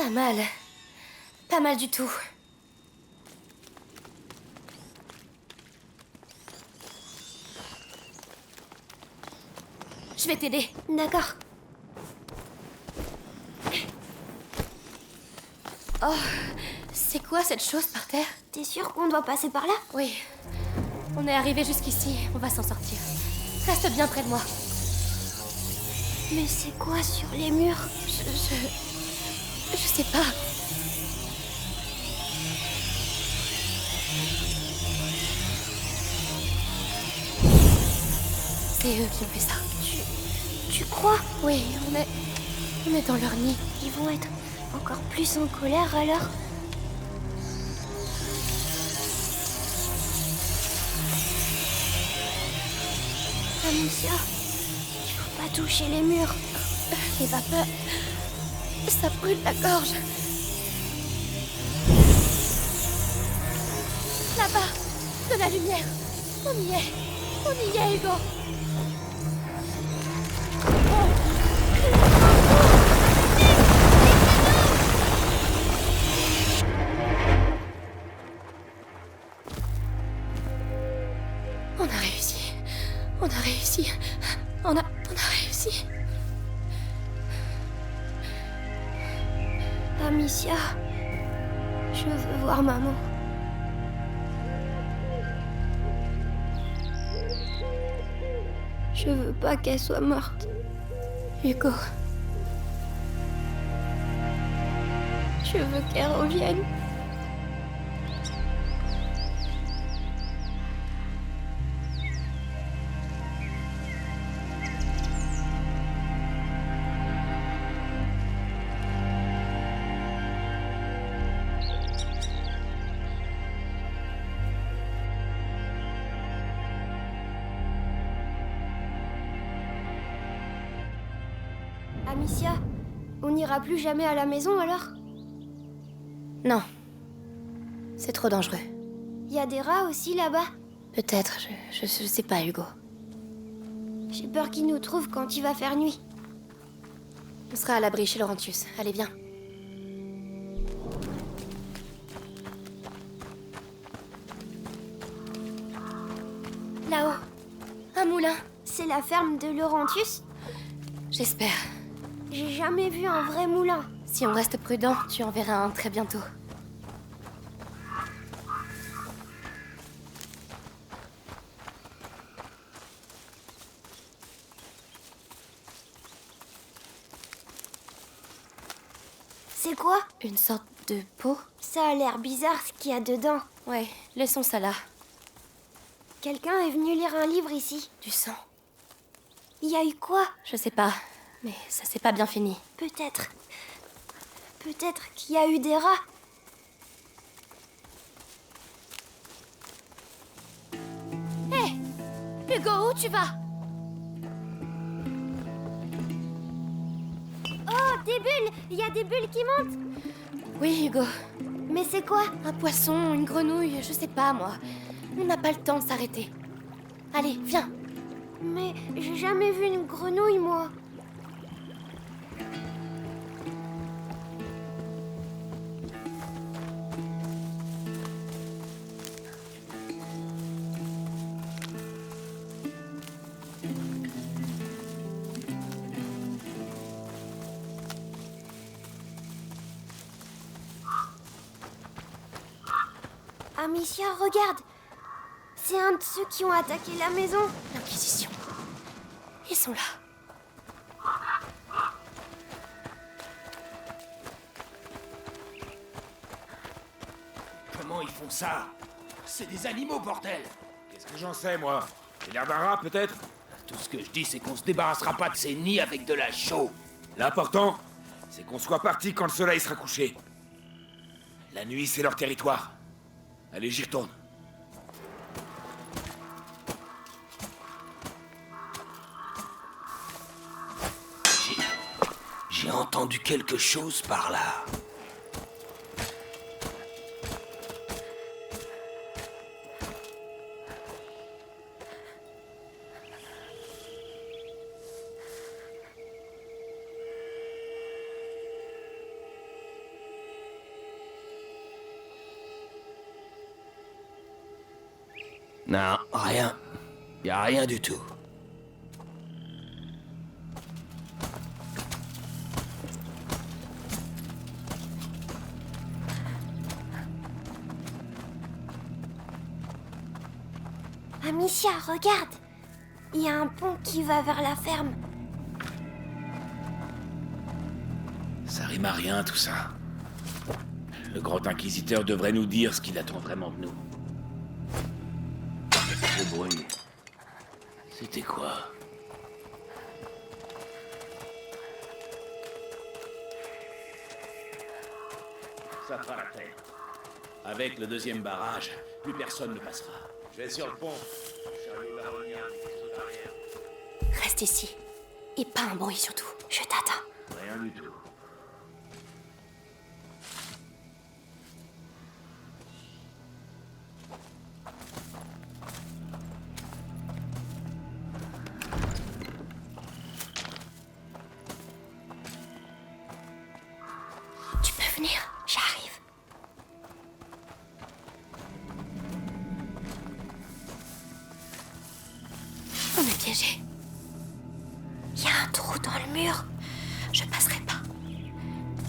Pas mal. Pas mal du tout. Je vais t'aider. D'accord. Oh, c'est quoi cette chose par terre? T'es sûr qu'on doit passer par là? Oui. On est arrivé jusqu'ici, on va s'en sortir. Reste bien près de moi. Mais c'est quoi sur les murs? Je sais pas. C'est eux qui ont fait ça. Tu crois? Oui, on est dans leur nid. Ils vont être encore plus en colère alors? Amicia, il faut pas toucher les murs. Les vapeurs, ça brûle la gorge. Là-bas, de la lumière. On y est, Hugo. On a réussi. On a réussi. On a réussi. Amicia, je veux voir maman. Je veux pas qu'elle soit morte. Hugo, Je veux qu'elle revienne. Amicia, on n'ira plus jamais à la maison alors? non. C'est trop dangereux. Y a des rats aussi là-bas? Peut-être, je sais pas, Hugo. J'ai peur qu'ils nous trouvent quand il va faire nuit. On sera à l'abri chez Laurentius. Allez, viens. Là-haut, un moulin. C'est la ferme de Laurentius? J'espère. J'ai jamais vu un vrai moulin. Si on reste prudent, tu en verras un très bientôt. C'est quoi? Une sorte de peau? Ça a l'air bizarre ce qu'il y a dedans. Ouais, laissons ça là. Quelqu'un est venu lire un livre ici. Du sang. Il y a eu quoi? Je sais pas, mais ça s'est pas bien fini. Peut-être. Peut-être qu'il y a eu des rats. Hé Hugo, où tu vas? Oh, des bulles! Il y a des bulles qui montent! Oui, Hugo. Mais c'est quoi? Un poisson, une grenouille, je sais pas, moi. On n'a pas le temps de s'arrêter. Allez, viens. Mais j'ai jamais vu une grenouille, moi. Amicia, regarde! C'est un de ceux qui ont attaqué la maison. L'Inquisition. Ils sont là. Comment ils font ça? C'est des animaux, bordel! Qu'est-ce que j'en sais, moi? J'ai l'air d'un rat, peut-être? Tout ce que je dis, c'est qu'on se débarrassera pas de ces nids avec de la chaux. L'important, c'est qu'on soit parti quand le soleil sera couché. La nuit, c'est leur territoire. Allez, j'y retourne. J'ai entendu quelque chose par là. Non, rien. Y a rien du tout. Amicia, regarde. Il y a un pont qui va vers la ferme. Ça rime à rien, tout ça. Le grand inquisiteur devrait nous dire ce qu'il attend vraiment de nous. Ce bruit... C'était quoi? Ça fera la terre. Avec le deuxième barrage, plus personne ne passera. Je vais sur le pont. Chariot baronien avec les eaux d'arrière. Reste ici. Et pas un bruit surtout. Je t'attends. Rien du tout. Tu peux venir? J'arrive. On est piégé. Il y a un trou dans le mur. Je passerai pas.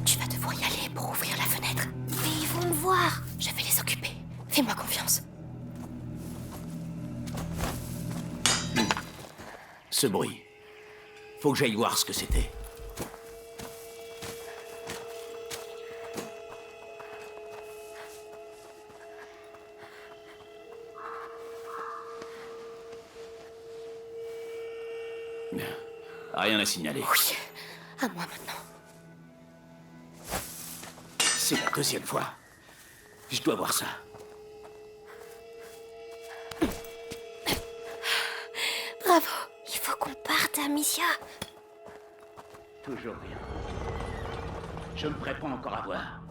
Tu vas devoir y aller pour ouvrir la fenêtre. Mais ils vont me voir. Je vais les occuper. Fais-moi confiance. Ce bruit. Faut que j'aille voir ce que c'était. Rien à signaler. Oui. À moi maintenant. C'est la deuxième fois. Je dois voir ça. Bravo. Il faut qu'on parte, Amicia. Toujours rien. Je me prépare encore à voir.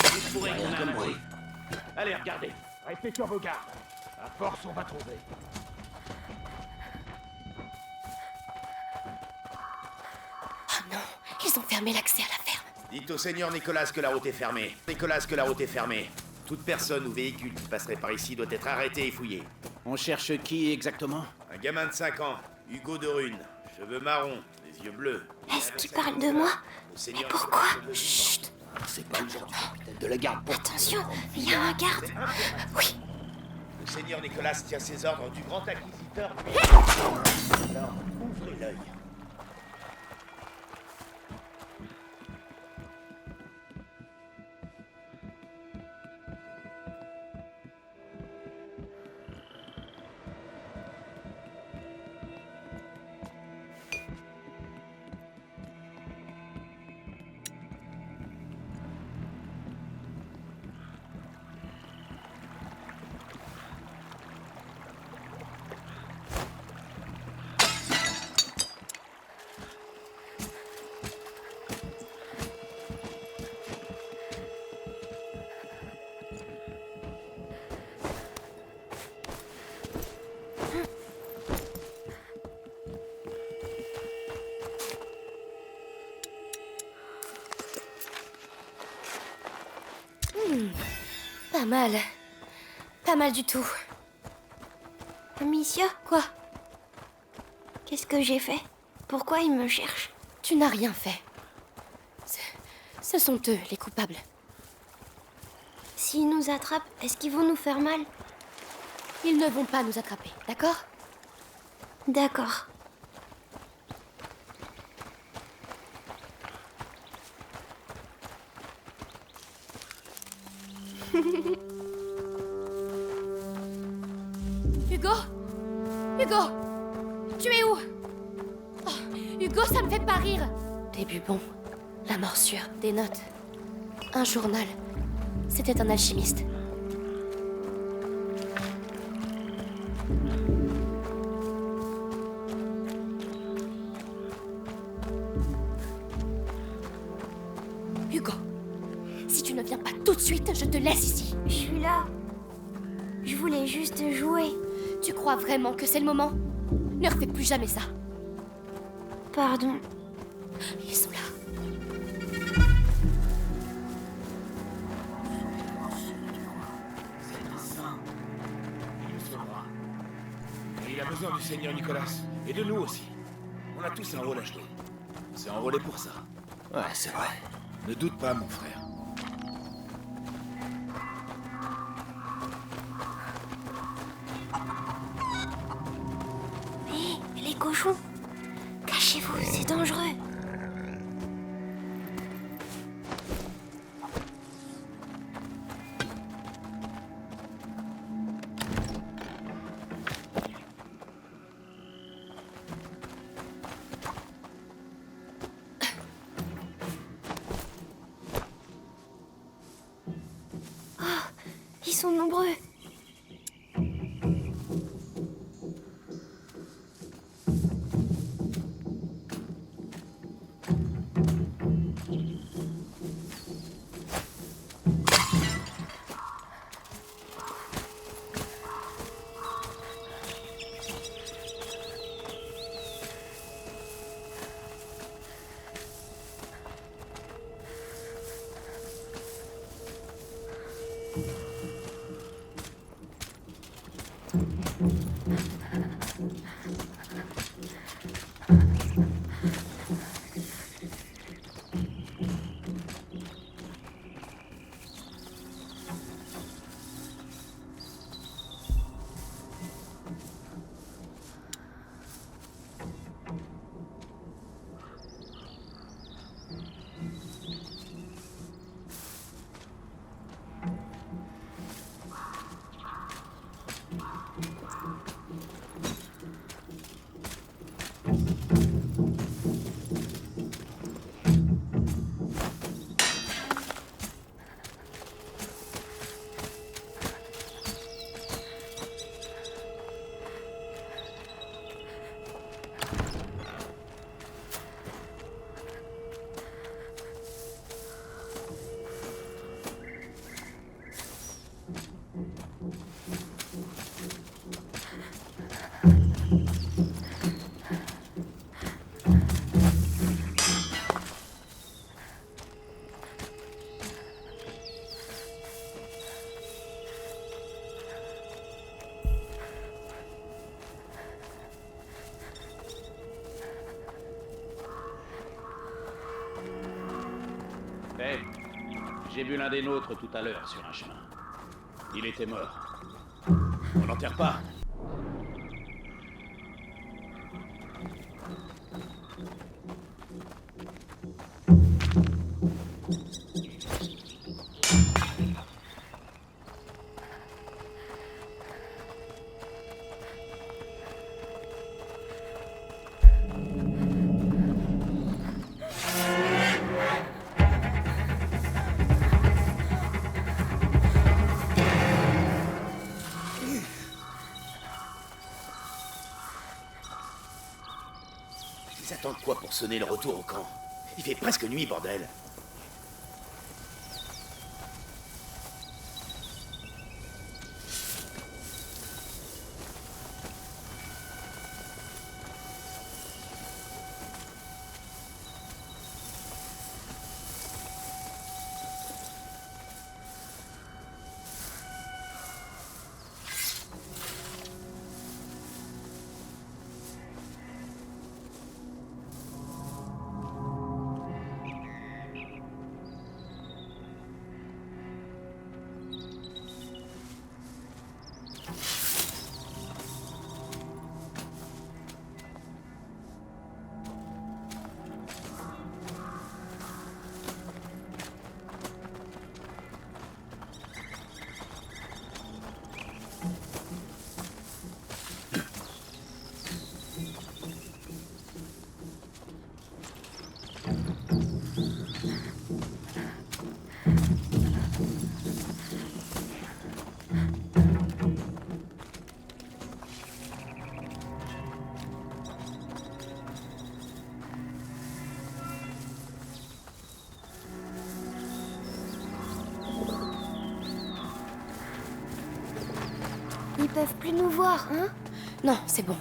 Vous pourrez rien comme bruit. Allez, regardez. Restez sur vos gardes. À force, on va trouver. Oh non, ils ont fermé l'accès à la ferme. Dites au seigneur Nicolas que la route est fermée. Nicolas que la route est fermée. Toute personne ou véhicule qui passerait par ici doit être arrêté et fouillé. On cherche qui exactement? Un gamin de 5 ans, Hugo de Rune, cheveux marrons, les yeux bleus. Est-ce qu'il parle de moi? Mais pourquoi? Chut. C'est pas aujourd'hui, capitaine de la garde. Pour... Attention, il y a un garde. Oui. Le seigneur Nicolas tient ses ordres du grand inquisiteur. Alors, ouvrez l'œil. Pas mal. Pas mal du tout. Amicia, Quoi? qu'est-ce que j'ai fait? Pourquoi ils me cherchent? Tu n'as rien fait. Ce sont eux, les coupables. S'ils nous attrapent, est-ce qu'ils vont nous faire mal? Ils ne vont pas nous attraper, d'accord? D'accord. Hugo? Hugo? Tu es où? Oh, Hugo, ça me fait pas rire. Début bon. La morsure, des notes. Un journal. C'était un alchimiste. Hugo, si tu ne viens pas tout de suite, je te laisse ici. Je suis là. Je voulais juste jouer. Tu crois vraiment que c'est le moment? Ne refais plus jamais ça. Pardon. Ils sont là. Il a besoin du Seigneur Nicolas. Et de nous aussi. On a tous un rôle à jouer. On s'est enrôlé pour ça. Ouais, c'est vrai. Ne doute pas, mon frère. Hé, les cochons! Cachez-vous, c'est dangereux! Ils sont nombreux. Hé, j'ai vu l'un des nôtres tout à l'heure sur un chemin. Il était mort. On l'enterre pas. Ils attendent quoi pour sonner le retour au camp? Il fait presque nuit, bordel. Ils peuvent plus nous voir, hein? Non, c'est bon.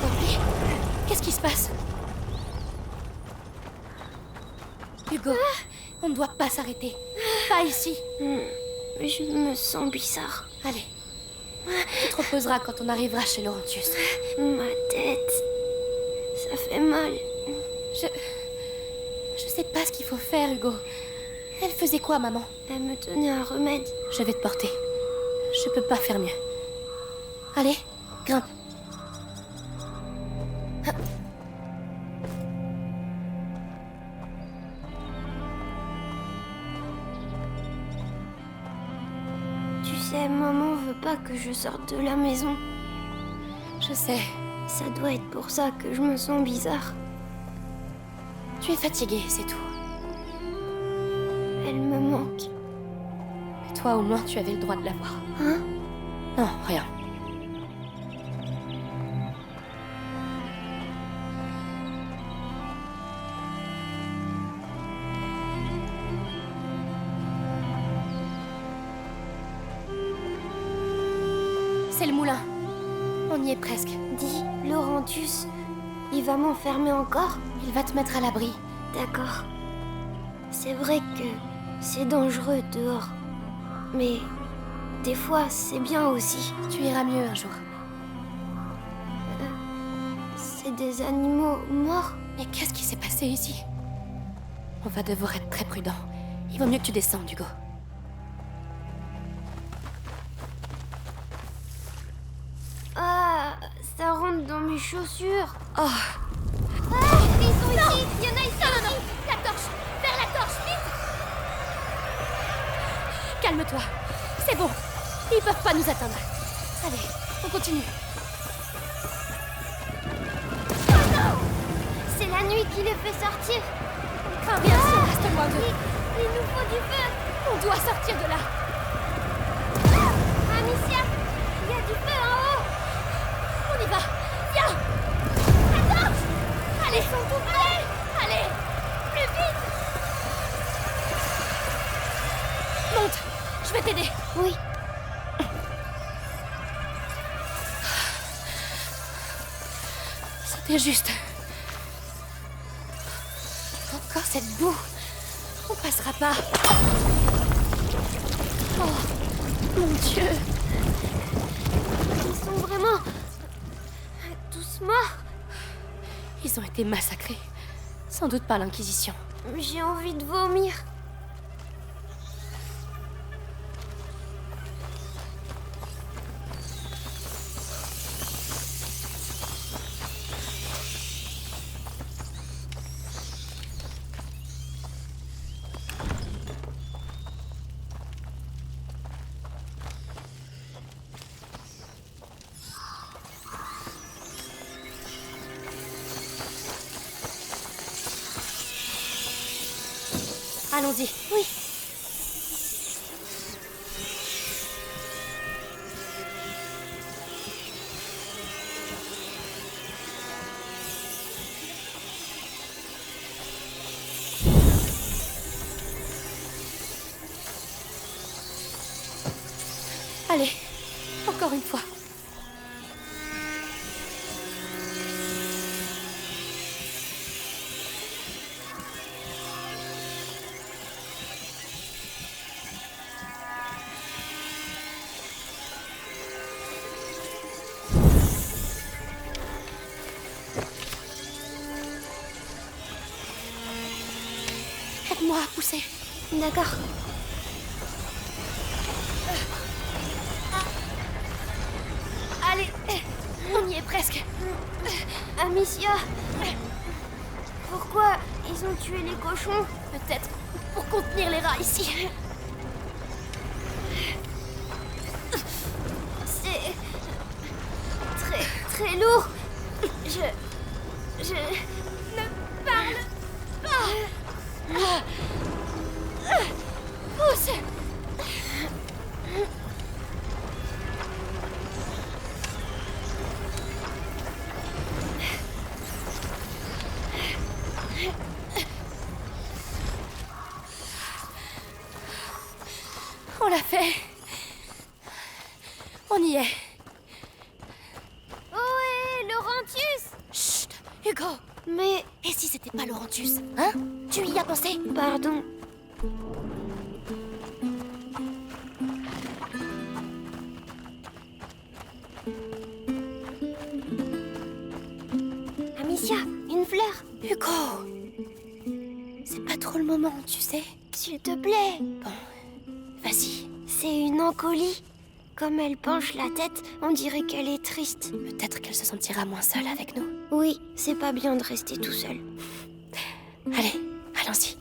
Poppy, qu'est-ce qui se passe? Hugo, on ne doit pas s'arrêter. Pas ici. Je me sens bizarre. Allez. Tu te reposeras quand on arrivera chez Laurentius. Ma tête. Ça fait mal. Je sais pas ce qu'il faut faire, Hugo. Elle faisait quoi, maman? Elle me donnait un remède. Je vais te porter. Je peux pas faire mieux. Allez, grimpe. Tu sais, maman veut pas que je sorte de la maison. Je sais. Ça doit être pour ça que je me sens bizarre. Tu es fatiguée, c'est tout. Elle me manque. Mais toi, au moins, tu avais le droit de la voir. Hein? Non, rien. C'est le moulin. On y est presque. Dis, Laurentius, il va m'enfermer encore? Il va te mettre à l'abri. D'accord. C'est vrai que c'est dangereux dehors. Mais des fois, c'est bien aussi. Tu iras mieux un jour. C'est des animaux morts. Mais qu'est-ce qui s'est passé ici? On va devoir être très prudent. Il vaut mieux que tu descendes, Hugo. Ah, ça rentre dans mes chaussures. Oh, Ils sont ici. Il y en a ici. non, la torche! Vers la torche, vite! Calme-toi. C'est bon. Ils peuvent pas nous atteindre. Allez, on continue. C'est la nuit qui les fait sortir. Crains bien si on reste loin d'eux. Il nous faut du feu. On doit sortir de là. Amicia, il y a du feu en haut. On y va. Viens! La torche! Allez, ils sont tout près! Allez! Plus vite! Monte! Je vais t'aider. Oui. C'était juste. Encore cette boue. On passera pas. Oh, mon Dieu! Ils sont vraiment tous morts. Ils ont été massacrés. Sans doute par l'Inquisition. J'ai envie de vomir. Allons-y. Oui. Allez, encore une fois. Aide-moi à pousser. D'accord. Allez, on y est presque. Amicia, pourquoi ils ont tué les cochons? Peut-être pour contenir les rats ici. C'est très très lourd. Je Ne parle pas. Pousse. On l'a fait. On y est. Ohé, Laurentius! Chut, Hugo. Mais... Et si c'était pas Laurentius, hein? Tu y as pensé? Pardon. Amicia, une fleur. Hugo! C'est pas trop le moment, tu sais. S'il te plaît. Vas-y. C'est une encolie. Comme elle penche la tête, on dirait qu'elle est triste. Peut-être qu'elle se sentira moins seule avec nous. Oui, c'est pas bien de rester tout seul. Allez, allons-y.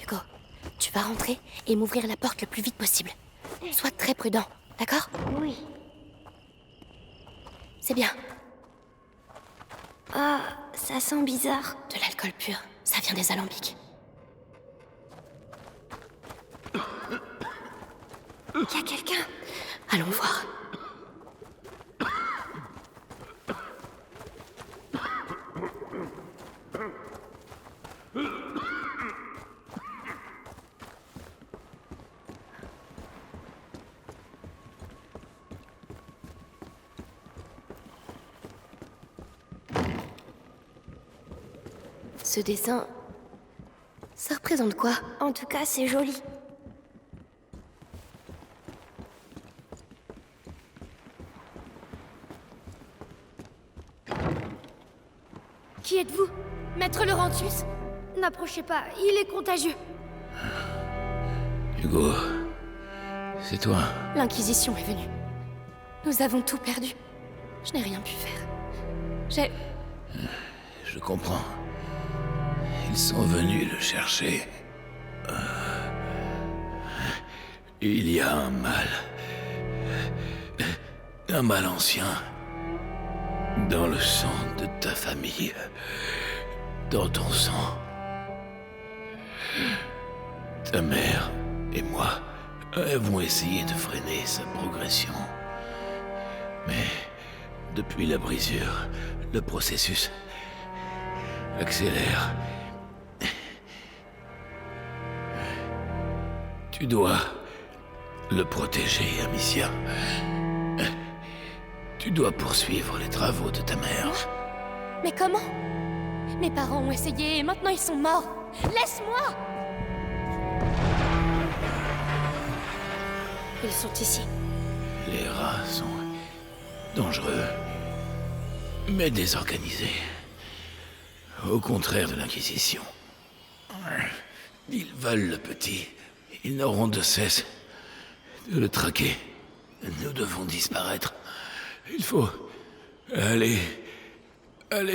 Hugo, tu vas rentrer et m'ouvrir la porte le plus vite possible. Sois très prudent, d'accord? Oui. C'est bien. Ah, ça sent bizarre. De l'alcool pur, ça vient des alambics. Y a quelqu'un? Allons voir. Ce dessin, ça représente quoi? En tout cas, c'est joli. Qui êtes-vous? Maître Laurentius? N'approchez pas, il est contagieux. Hugo, c'est toi. L'Inquisition est venue. Nous avons tout perdu. Je n'ai rien pu faire. Je comprends. Ils sont venus le chercher. Il y a un mal. Un mal ancien. Dans le sang de ta famille. Dans ton sang. Ta mère et moi avons essayé de freiner sa progression. Mais depuis la brisure, le processus accélère. Tu dois le protéger, Amicia. Tu dois poursuivre les travaux de ta mère. Mais comment? Mes parents ont essayé et maintenant ils sont morts. Laisse-moi! Ils sont ici. Les rats sont dangereux, mais désorganisés. Au contraire de l'Inquisition. Ils veulent le petit. Ils n'auront de cesse de le traquer. Nous devons disparaître. Il faut aller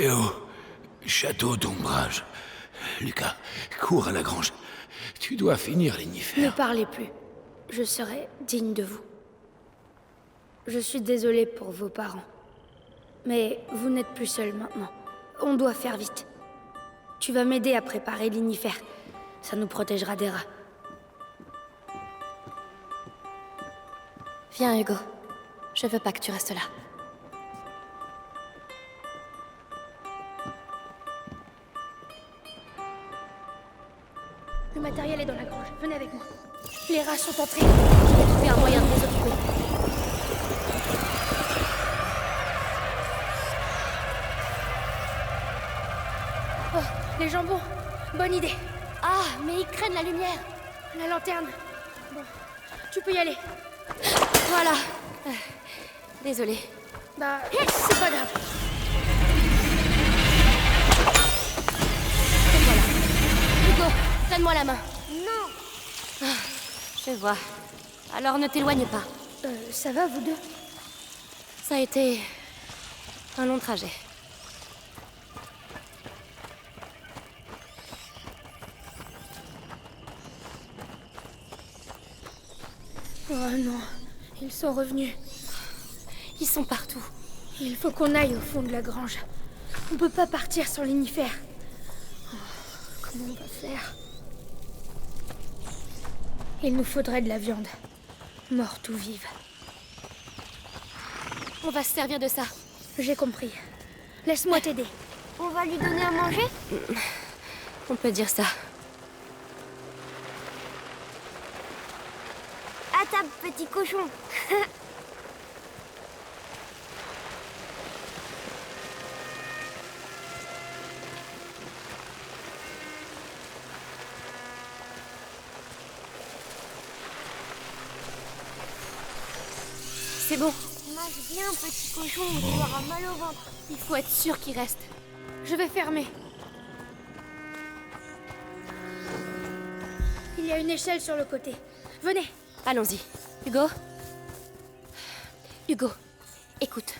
au château d'ombrage. Lucas, cours à la grange. Tu dois finir Ne l'Ignifère. parlez plus. Je serai digne de vous. Je suis désolée pour vos parents. Mais vous n'êtes plus seul maintenant. On doit faire vite. Tu vas m'aider à préparer l'Ignifère. Ça nous protégera des rats. Viens, Hugo. Je veux pas que tu restes là. Le matériel est dans la grange. Venez avec moi. Les rats sont entrés. Je vais trouver un moyen de les occuper. Oh, les jambons. Bonne idée. Ah, mais ils craignent la lumière. La lanterne. Bon, tu peux y aller. Voilà. Désolée. Bah, c'est pas grave. Hugo, donne-moi la main. Non. Je vois. Alors ne t'éloigne pas. Ça va, vous deux? Ça a été un long trajet. Oh non, ils sont revenus. Ils sont partout. Il faut qu'on aille au fond de la grange. On peut pas partir sans l'Ignifère. Oh, comment on va faire? Il nous faudrait de la viande. Morte ou vive. On va se servir de ça. J'ai compris. Laisse-moi t'aider. On va lui donner à manger? On peut dire ça. À table, petit cochon. C'est bon, Mange bien, petit cochon, ou tu auras mal au ventre. il faut être sûr qu'il reste. Je vais fermer. Il y a une échelle sur le côté. Venez. Allons-y. Hugo Hugo, écoute.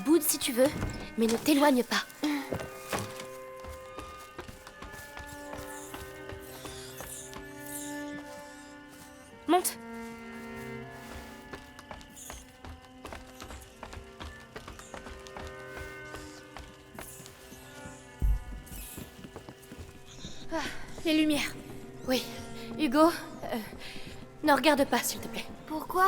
Boude si tu veux, mais ne t'éloigne pas. Monte. Les lumières. Oui. Hugo, ne regarde pas, s'il te plaît. Pourquoi?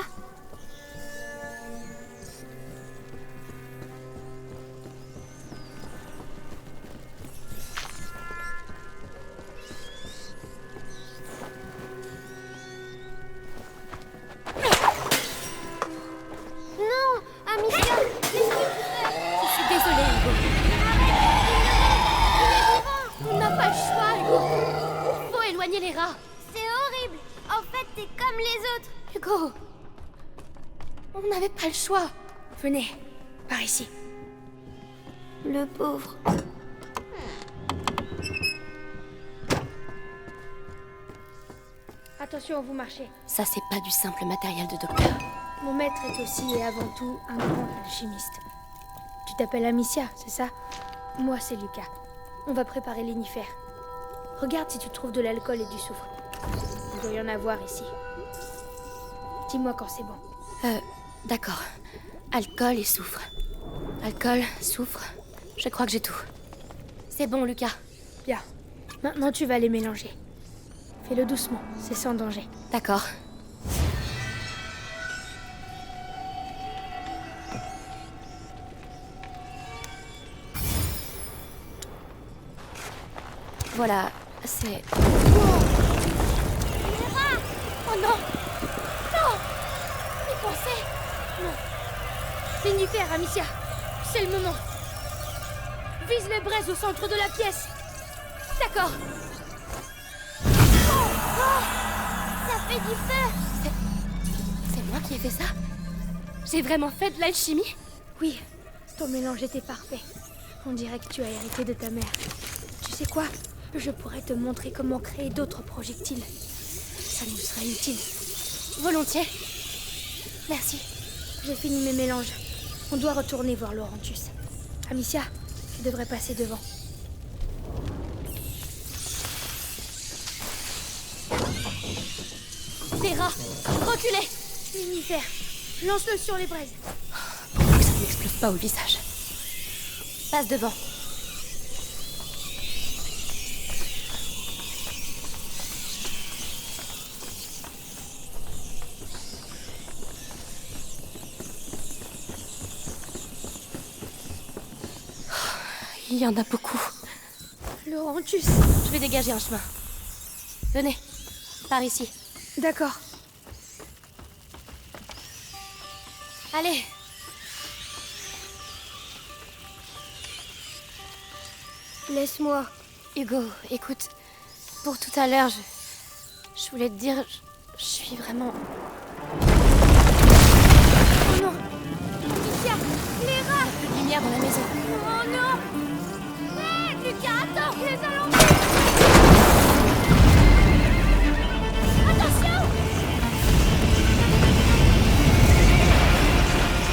Non, Amicia, qu'est-ce que tu fais? Je suis désolée, Hugo. On n'a pas le choix, Hugo. Il faut éloigner les rats. C'est horrible. En fait, t'es comme les autres. Hugo, on n'avait pas le choix. Venez, par ici. Le pauvre. Attention où vous marchez. Ça, c'est pas du simple matériel de docteur. Mon maître est aussi et avant tout un grand alchimiste. Tu t'appelles Amicia, c'est ça? Moi, c'est Lucas. On va préparer l'inifère. Regarde si tu trouves de l'alcool et du soufre. Il doit y en avoir ici. Dis-moi quand c'est bon. D'accord. Alcool et soufre. Alcool, soufre. Je crois que j'ai tout. C'est bon, Lucas. Bien. Maintenant, tu vas les mélanger. Fais-le doucement, c'est sans danger. D'accord. Voilà, c'est... Oh non! Non! Y penser! L'inifère, Amicia. C'est le moment. Vise les braises au centre de la pièce. D'accord! Ça fait du feu. C'est moi qui ai fait ça? J'ai vraiment fait de l'alchimie? Oui, ton mélange était parfait. On dirait que tu as hérité de ta mère. Tu sais quoi? Je pourrais te montrer comment créer d'autres projectiles. Ça nous serait utile. Volontiers. Merci. J'ai fini mes mélanges. On doit retourner voir Laurentius. Amicia, tu devrais passer devant. Des rats! Reculez! L'inifère, lance-le sur les braises. Pourvu que ça ne m'explose pas au visage. Passe devant. Il y en a beaucoup. Laurentius. Je vais dégager un chemin. Venez, par ici. D'accord. Allez. Laisse-moi. Hugo, écoute, pour tout à l'heure, je voulais te dire, je suis vraiment... Oh non! Amicia, les rats! Plus de lumière dans la maison. Oh non! Hé, Lucas, attends! Les allons... Attention!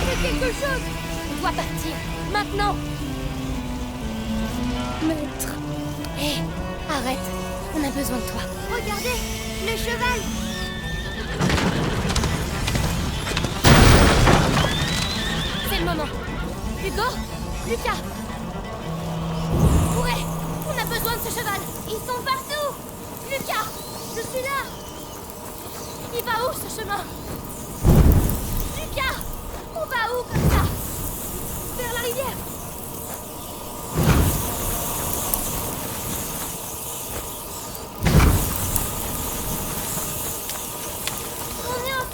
Fais quelque chose! On doit partir, maintenant. Maître. Hé, arrête, on a besoin de toi. Regardez, le cheval. C'est le moment. Hugo, Lucas. Courez, on a besoin de ce cheval. Ils sont partout. Lucas, je suis là. Il va où ce chemin? Lucas, on va où comme ça? Vers la rivière. On est en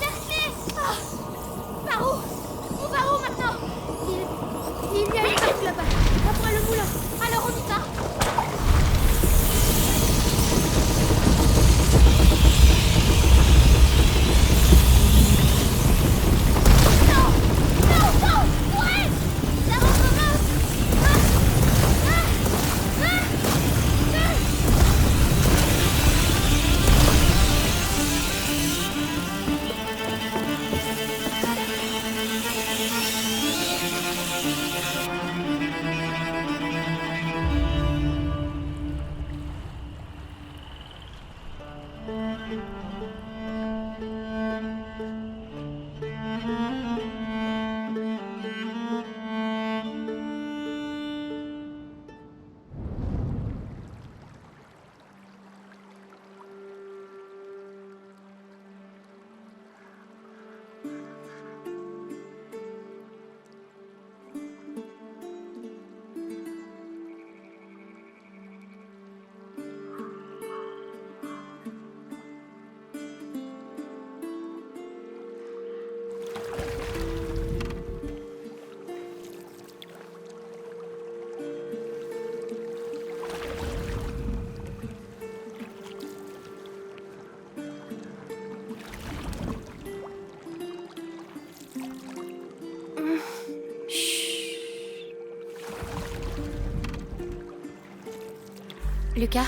Lucas?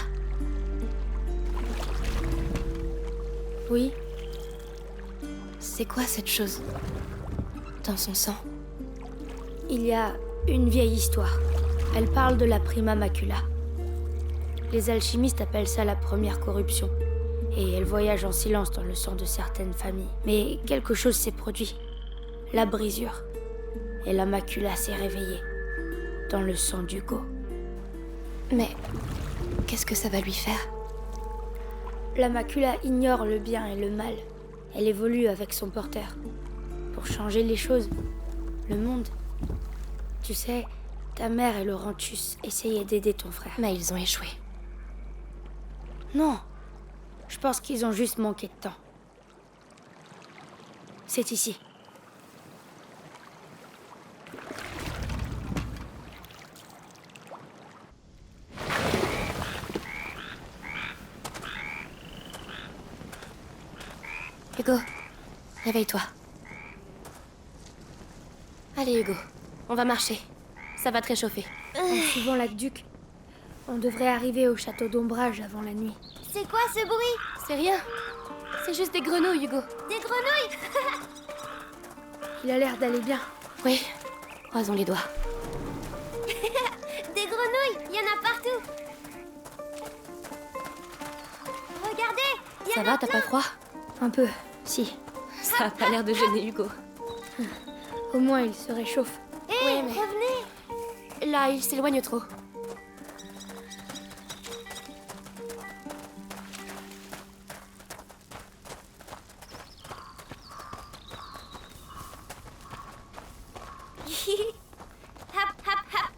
Oui, C'est quoi cette chose? Dans son sang? il y a une vieille histoire. Elle parle de la prima macula. Les alchimistes appellent ça la première corruption. Et elle voyage en silence dans le sang de certaines familles. Mais quelque chose s'est produit. La brisure. Et la macula s'est réveillée. Dans le sang d'Hugo. Mais qu'est-ce que ça va lui faire? La macula ignore le bien et le mal. Elle évolue avec son porteur. Pour changer les choses, le monde. Tu sais, ta mère et Laurentius essayaient d'aider ton frère. Mais ils ont échoué. Non, je pense qu'ils ont juste manqué de temps. C'est ici. Hugo, réveille-toi. Allez Hugo, on va marcher. Ça va te réchauffer. En suivant l'aqueduc, on devrait arriver au château d'Ombrage avant la nuit. C'est quoi ce bruit? C'est rien. C'est juste des grenouilles, Hugo. Des grenouilles? Il a l'air d'aller bien. Oui, croisons les doigts. Des grenouilles? Il y en a partout. Regardez, il y Ça en va, a t'as plein. pas froid? Un peu, si. Ça a pas l'air de gêner Hugo. Au moins, il se réchauffe. Hé, Ouais, mais- revenez. Là, il s'éloigne trop. Hap, hap, hap.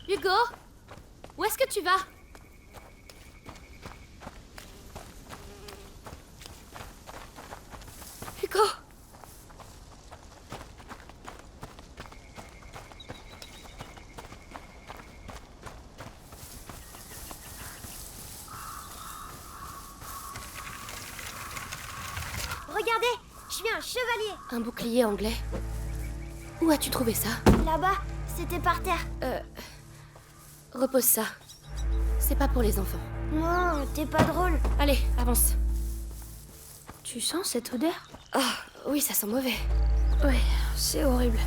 Hugo, où est-ce que tu vas? Hugo! Regardez, je suis un chevalier. Un bouclier anglais. Où as-tu trouvé ça? Là-bas, c'était par terre. Repose ça. C'est pas pour les enfants. Non, t'es pas drôle. Allez, avance. Tu sens cette odeur? Ah, oui, ça sent mauvais. Ouais, c'est horrible.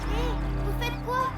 Hé, vous faites quoi?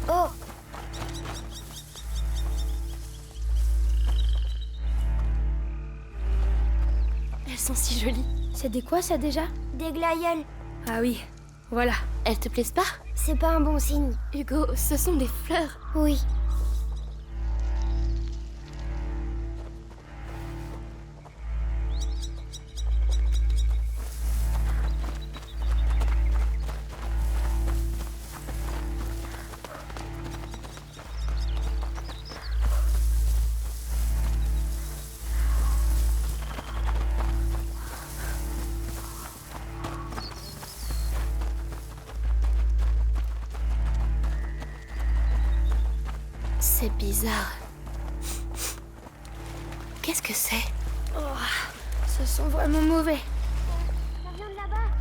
Oh, Elles sont si jolies. C'est des quoi ça déjà? des glaïeuls. Ah oui, voilà. Elles te plaisent pas? C'est pas un bon signe. Hugo, ce sont des fleurs. Oui. C'est bizarre. Qu'est-ce que c'est? Ça sent vraiment mauvais. Ça vient de là-bas.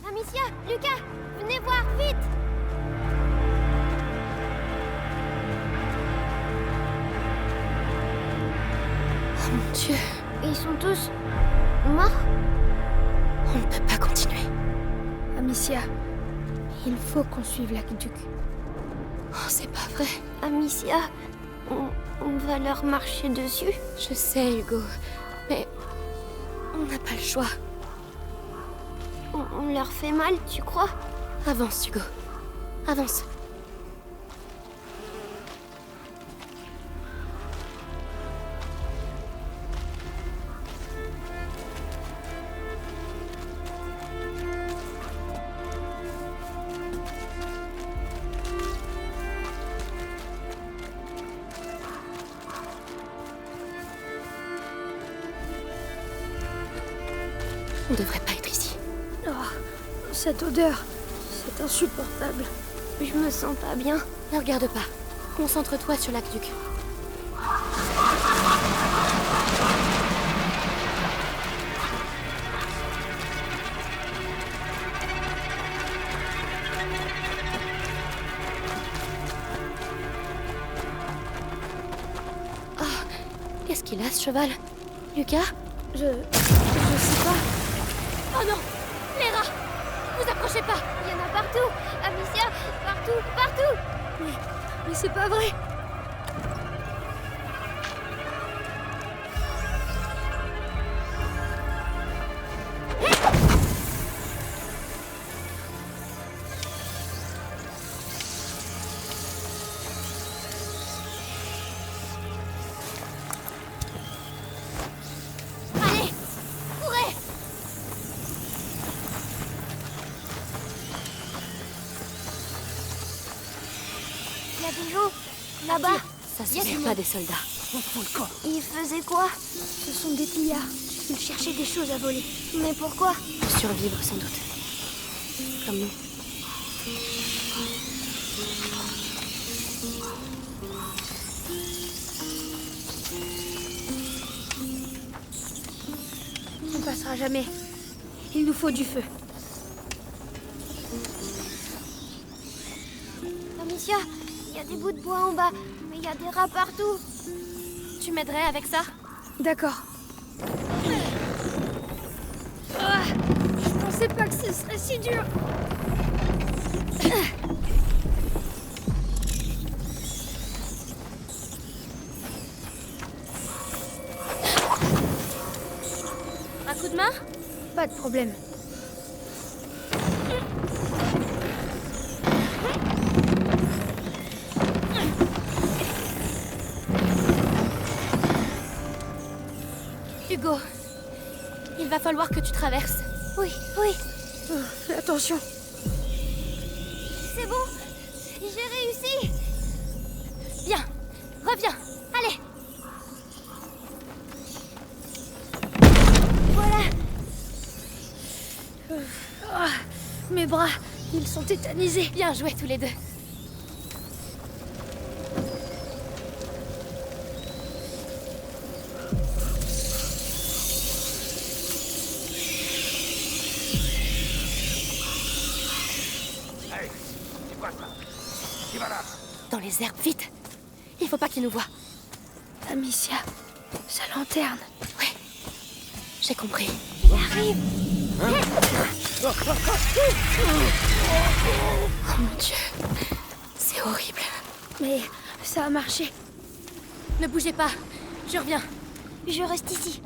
Amicia, Lucas, venez voir, vite! Oh mon Dieu, Et ils sont tous morts? on ne peut pas continuer. Amicia, il faut qu'on suive l'aqueduc. Oh, c'est pas vrai. Amicia, on va leur marcher dessus? Je sais, Hugo, mais on n'a pas le choix. On leur fait mal, tu crois? Avance, Hugo. Avance. On devrait pas être ici. Oh, cette odeur, c'est insupportable. Je me sens pas bien. Ne regarde pas. Concentre-toi sur l'aqueduc. Oh, qu'est-ce qu'il a, ce cheval? Lucas? Je sais pas. Oh non! Les rats! Vous approchez pas! Il y en a partout! Amicia, partout, partout! Mais c'est pas vrai. Allez! Courez! Il y a des gens là-bas. Ça, Y a c'est du pas monde. des soldats. Ils faisaient quoi? Ce sont des pillards. Ils cherchaient des choses à voler. Mais pourquoi? Pour survivre, sans doute. Comme nous. On passera jamais. Il nous faut du feu. Amicia, il y a des bouts de bois en bas, mais il y a des rats partout. Tu m'aiderais avec ça? D'accord. Je pensais pas que ce serait si dur. Un coup de main? Pas de problème. Hugo, il va falloir que tu traverses. Oui, oui, Fais attention. c'est bon. J'ai réussi. Bien, reviens, allez. Voilà. Mes bras, ils sont tétanisés. Bien joué tous les deux. Hey, c'est quoi ça? Qui va là? Dans les herbes, vite. Il faut pas qu'ils nous voient. Amicia, sa lanterne. Oui, j'ai compris. Il arrive. Oh mon Dieu, c'est horrible. Mais ça a marché. Ne bougez pas, je reviens. Je reste ici.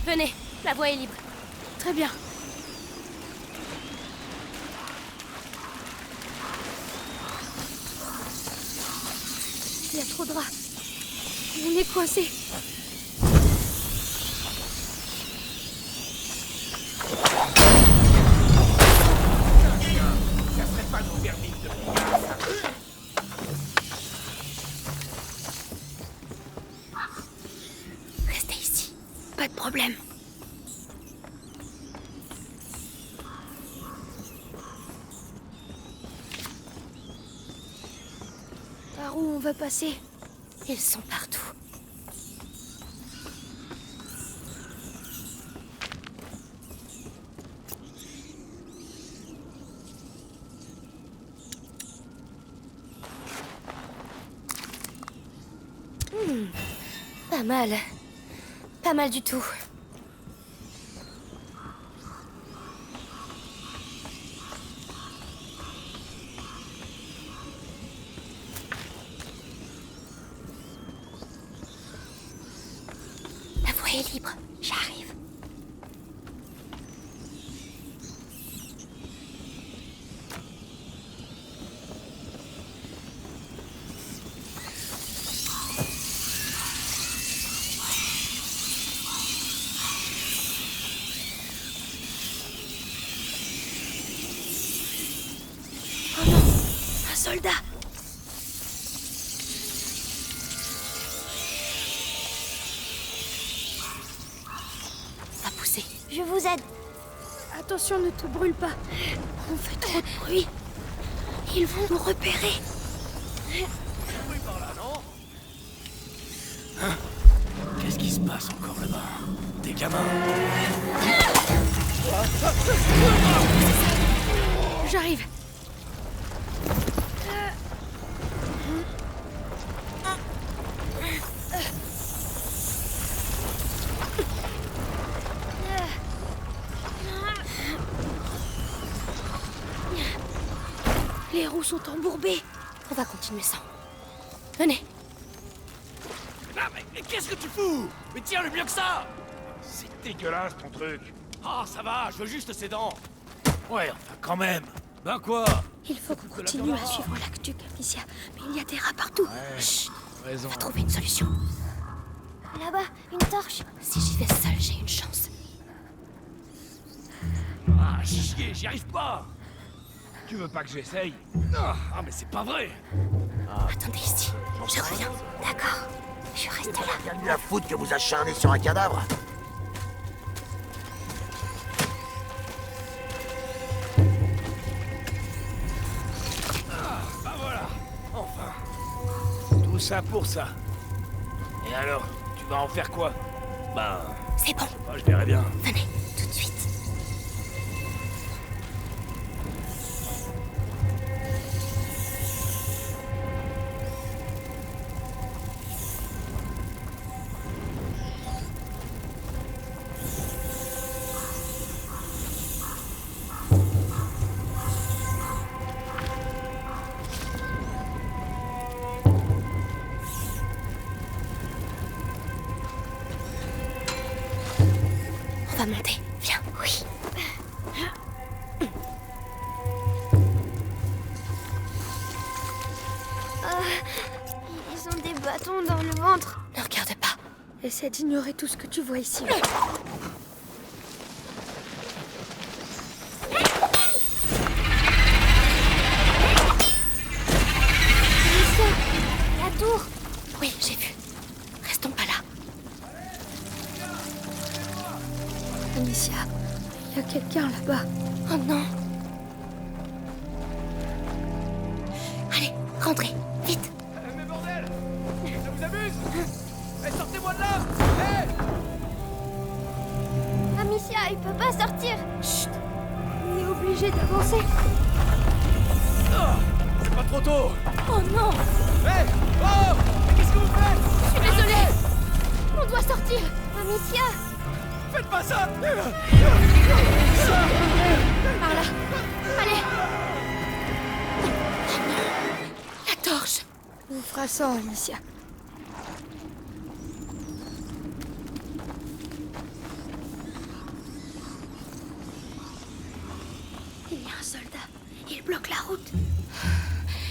Venez, la voie est libre. Très bien. Il y a trop de rats. On est coincé. par où on va passer. Ils sont partout. Pas mal. Pas mal du tout. La voie est libre. J'arrive. Oh non, un soldat. Va pousser. Je vous aide. Attention, ne te brûle pas. On fait trop de bruit. Ils vont nous repérer. Qu'est-ce qui se passe encore là-bas? Des gamins? J'arrive. Les roues sont embourbées. On va continuer sans. Venez. Ah, mais qu'est-ce que tu fous? Mais tiens-le mieux que ça! C'est dégueulasse ton truc. Ah, ça va, je veux juste ses dents. Ouais, enfin, quand même. Ben quoi? Il faut qu'on continue à suivre l'aqueduc, Amicia. Mais il y a des rats partout. Chut, Raison. on va trouver une solution. Là-bas, une torche. Si j'y vais seule, j'ai une chance. Ah, chier, j'y arrive pas. Tu veux pas que j'essaye? Ah, mais c'est pas vrai. Attendez ici, je reviens. D'accord. Je reste là. Rien de mieux à foutre que vous acharner sur un cadavre. Bah voilà, enfin. Tout ça pour ça. Et alors, tu vas en faire quoi? Ben, C'est bon, je verrai bien. venez, tout de suite. On va monter, viens, oui. Ils ont des bâtons dans le ventre. Ne regarde pas. Essaie d'ignorer tout ce que tu vois ici. La tour. Oui, j'ai vu. Restons pas là. Amicia, il y a quelqu'un là-bas. Oh non. Allez, rentrez, vite. Mais bordel! Ça vous amuse? Eh, sortez-moi de là! Eh! Amicia, il peut pas sortir. Chut, On est obligé d'avancer. Ah, c'est pas trop tôt! oh non. Eh! Oh! Mais qu'est-ce que vous faites? Je suis désolée. On doit sortir. Amicia. Faites pas ça! Par là. Allez. Oh non. La torche. On fera ça, Amicia. Il y a un soldat. Il bloque la route.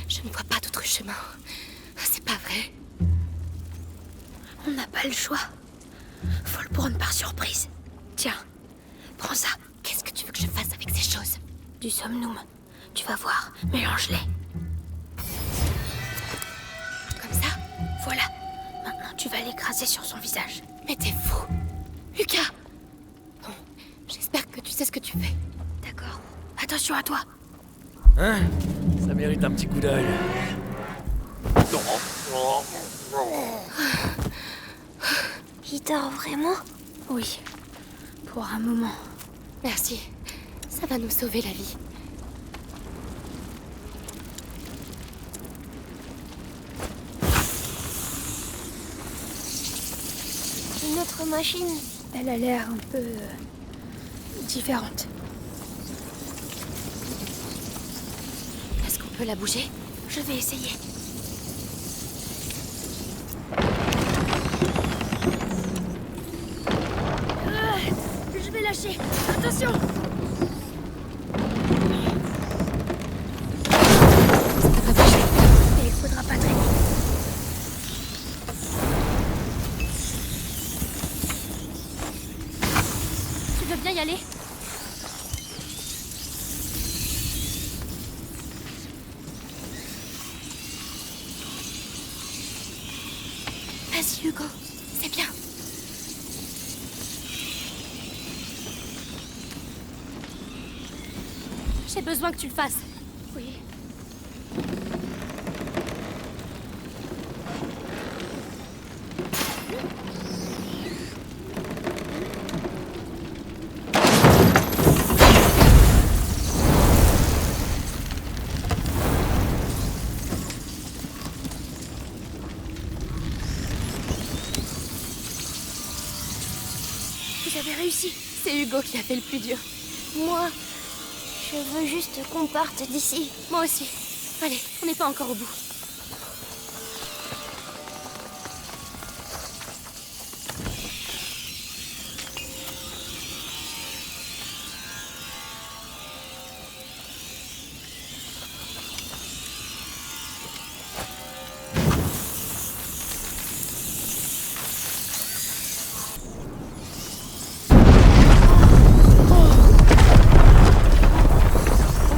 Je ne vois pas d'autre chemin. C'est pas vrai. On n'a pas le choix. Faut le prendre par surprise. Tiens, prends ça. Qu'est-ce que tu veux que je fasse avec ces choses? Du somnum. Tu vas voir. Mélange-les. Comme ça? Voilà. Maintenant, tu vas l'écraser sur son visage. Mais t'es fou. Lucas. Bon, j'espère que tu sais ce que tu fais. D'accord. Attention à toi. Hein? Ça mérite un petit coup d'œil. Il dort vraiment? Oui, pour un moment. Merci. Ça va nous sauver la vie. Une autre machine. Elle a l'air un peu... différente. Est-ce qu'on peut la bouger? Je vais essayer. Je vais lâcher. Attention! Ça va bouger. Et il faudra pas traîner. Tu veux bien y aller? Vas-y, Hugo. C'est bien. J'ai besoin que tu le fasses. Oui. Vous avez réussi. C'est Hugo qui a fait le plus dur. Moi, je veux juste qu'on parte d'ici. Moi aussi. Allez, on n'est pas encore au bout.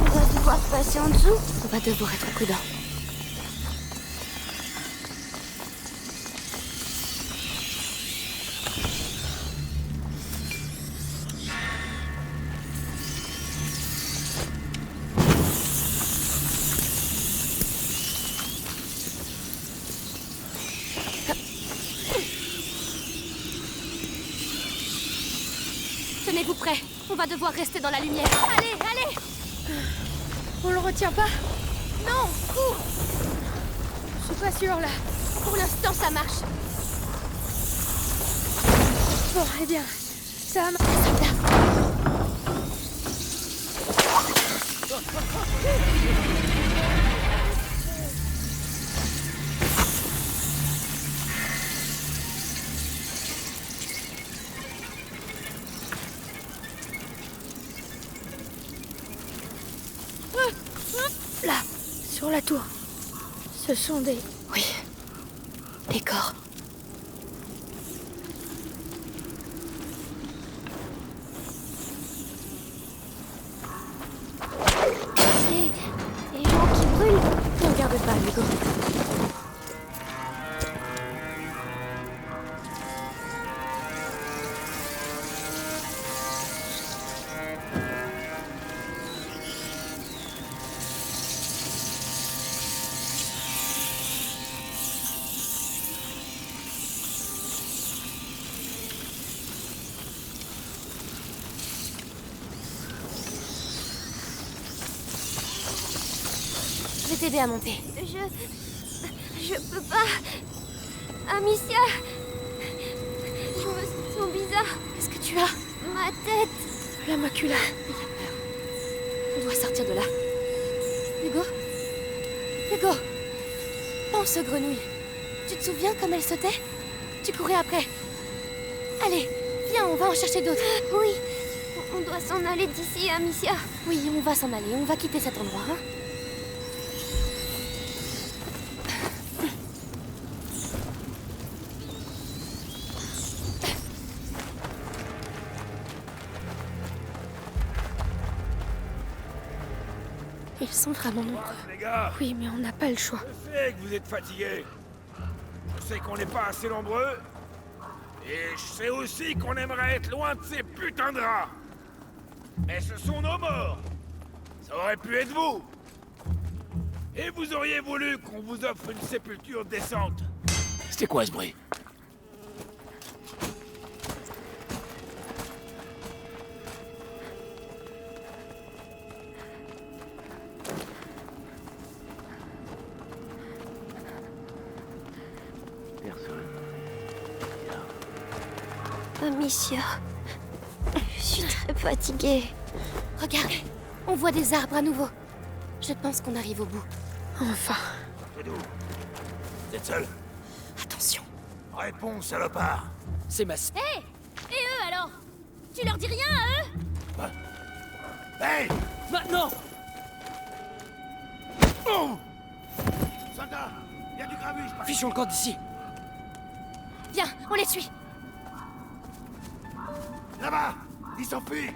On va devoir passer en dessous. On va devoir être prudent. Tenez-vous prêts. On va devoir rester dans la lumière. Allez, allez! On le retient pas? Non, cours! Je suis pas sûre là. Pour l'instant, ça marche. Bon, eh bien, ça a marché. Soldat. Là, sur la tour. Ce sont des... Oui. Des corps. Des gens qui brûlent. Ne regarde pas, Hugo. Je vais t'aider à monter. Je peux pas. Amicia. Je me sens bizarre. Qu'est-ce que tu as? Ma tête. La macula. On doit sortir de là. Hugo? Hugo! Pense aux grenouilles. Tu te souviens comme elles sautaient? Tu courais après. Allez, viens, on va en chercher d'autres. Oui. On doit s'en aller d'ici, Amicia. Oui, on va s'en aller. On va quitter cet endroit, hein? Ils sont vraiment nombreux. Les gars, Oui, mais on n'a pas le choix. je sais que vous êtes fatigués. Je sais qu'on n'est pas assez nombreux. Et je sais aussi qu'on aimerait être loin de ces putains de rats. Mais ce sont nos morts. Ça aurait pu être vous. Et vous auriez voulu qu'on vous offre une sépulture décente. C'était quoi ce bruit? Amicia, je suis très fatiguée. Regarde, on voit des arbres à nouveau. Je pense qu'on arrive au bout. Enfin. C'est d'où? Vous êtes seul? Attention. Réponds, salopard. C'est ma... Hé! Et eux alors? Tu leur dis rien à eux? Hey! Maintenant! Oh! Soldat! Il y a du grabuge par Fichons le camp d'ici. Viens, on les suit. là-bas! Ils s'enfuient!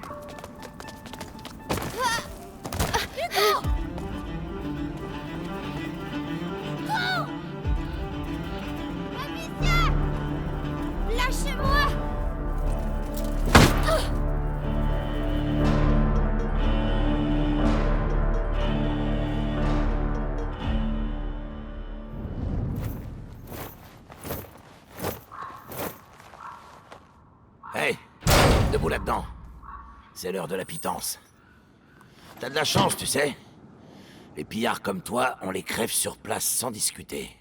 Hugo! Amicia! Lâchez-moi! Hey! Debout là-dedans. C'est l'heure de la pitance. T'as de la chance, tu sais. Les pillards comme toi, on les crève sur place sans discuter.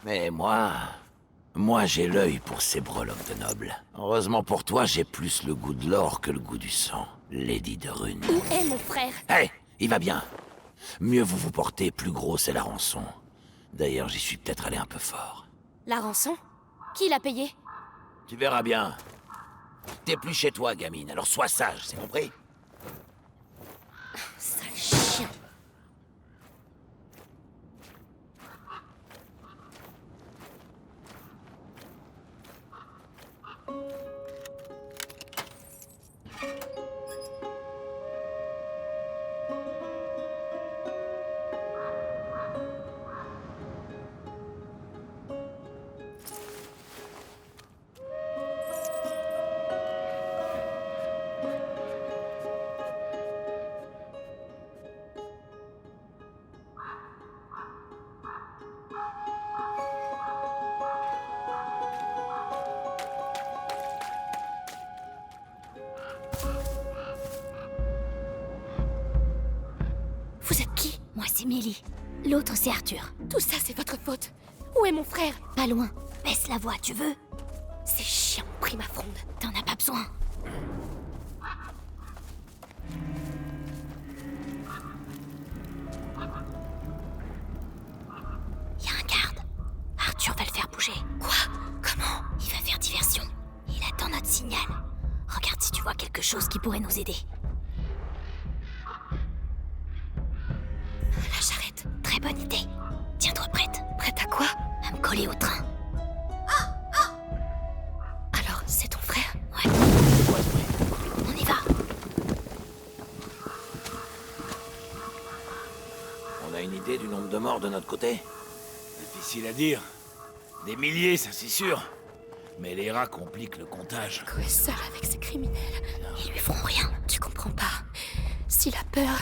Mais moi j'ai l'œil pour ces breloques de nobles. Heureusement pour toi, j'ai plus le goût de l'or que le goût du sang, Lady de Rune. Où est mon frère? Hey! Il va bien. Mieux vous vous portez, plus gros c'est la rançon. D'ailleurs, j'y suis peut-être allé un peu fort. La rançon? Qui l'a payée? Tu verras bien. T'es plus chez toi, gamine, alors sois sage, c'est compris? Sale chien. Vous êtes qui? Moi, c'est Mélie. L'autre, c'est Arthur. Tout ça, c'est votre faute. Où est mon frère? Pas loin. Baisse la voix, tu veux? Ces chiens ont pris ma fronde. T'en as pas besoin. Y a un garde. Arthur va le faire bouger. Quoi? Comment? Il va faire diversion. Il attend notre signal. Regarde si tu vois quelque chose qui pourrait nous aider. La charrette. Très bonne idée. Tiens-toi prête. Prête à quoi? À me coller au train. Alors, c'est ton frère? Ouais. On y va. On a une idée du nombre de morts de notre côté? Difficile à dire. Des milliers, ça c'est sûr. Mais les rats compliquent le comptage. Hugo est seul avec ces criminels. Ils lui feront rien. Tu comprends pas. S'il a peur...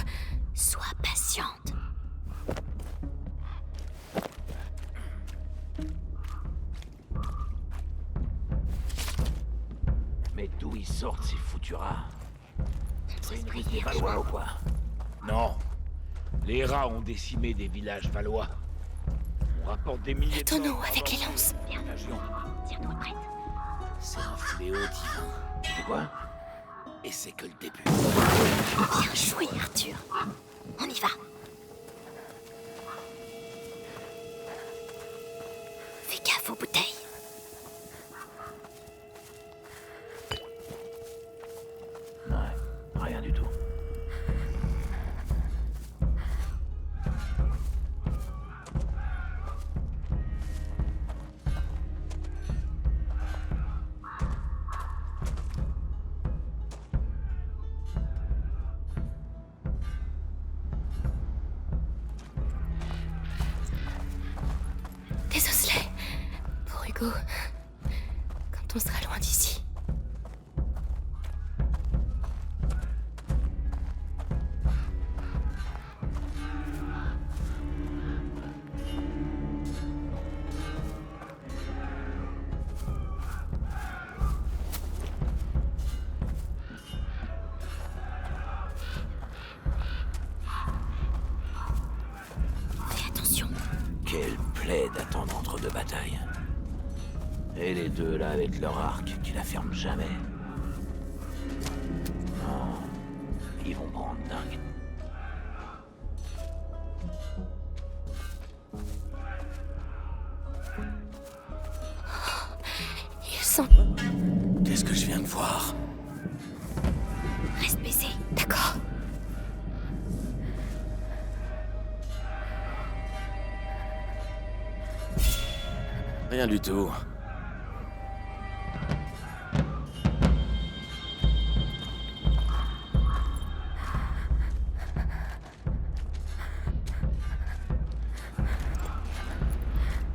Sois patiente. Mais d'où ils sortent ces foutus rats? C'est une riche des prévenir. Valois ou quoi? Non. Les rats ont décimé des villages valois. On rapporte des milliers de tonneau morts avec par les an. lances. Contagion. Tiens-toi prête. C'est un fléau divin. C'est quoi? Et c'est que le début. Bien joué, Arthur. On y va. Fais gaffe aux bouteilles. Ouais, rien du tout. Des osselets. Pour Hugo. Quand on sera loin d'ici. Quelle plaie d'attendre entre deux batailles. Et les deux là avec leur arc qui la ferment jamais. Non, ils vont me rendre dingue. Ils sont... Qu'est-ce que je viens de voir? Reste baissé, d'accord? Rien du tout.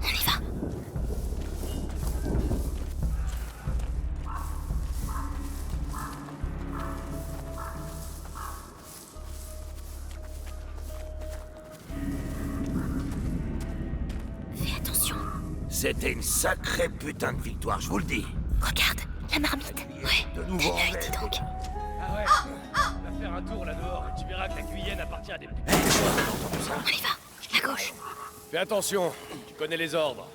On y va. Fais attention. C'était une sacrée putain de victoire, je vous le dis. Regarde, la marmite. Ouais, De nouveau en œil, vert. dis donc. Ah ouais Va faire un tour là dehors et tu verras que la Guyenne appartient à des... On y va, à gauche. Fais attention, tu connais les ordres.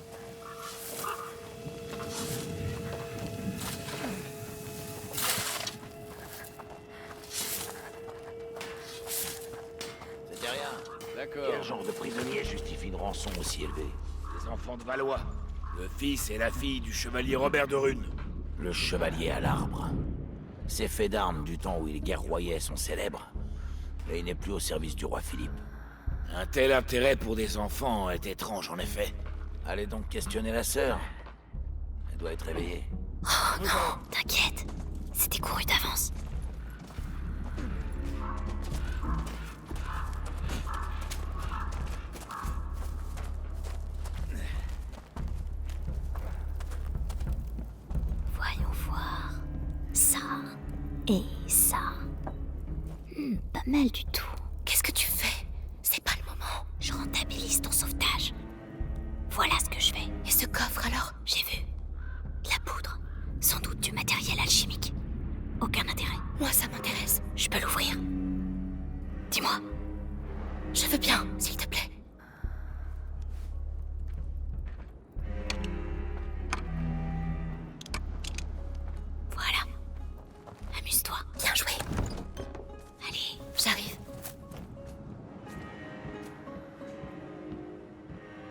C'était rien. D'accord. Quel genre de prisonnier justifie une rançon aussi élevée? Les enfants de Valois. Le fils et la fille du chevalier Robert de Rune. Le chevalier à l'arbre. Ces faits d'armes du temps où les guerroyais sont célèbres. Mais il n'est plus au service du roi Philippe. Un tel intérêt pour des enfants est étrange, en effet. Allez donc questionner la sœur. Elle doit être réveillée. Oh non, t'inquiète. C'était couru d'avance. Voyons voir. Ça et ça. Pas mal du tout. Qu'est-ce que tu fais? C'est pas le moment. Je rentabilise ton sauvetage. Voilà ce que je fais. Et ce coffre alors? J'ai vu. De la poudre. Sans doute du matériel alchimique. Aucun intérêt. Moi, ça m'intéresse. Je peux l'ouvrir. Dis-moi. Je veux bien, s'il te plaît.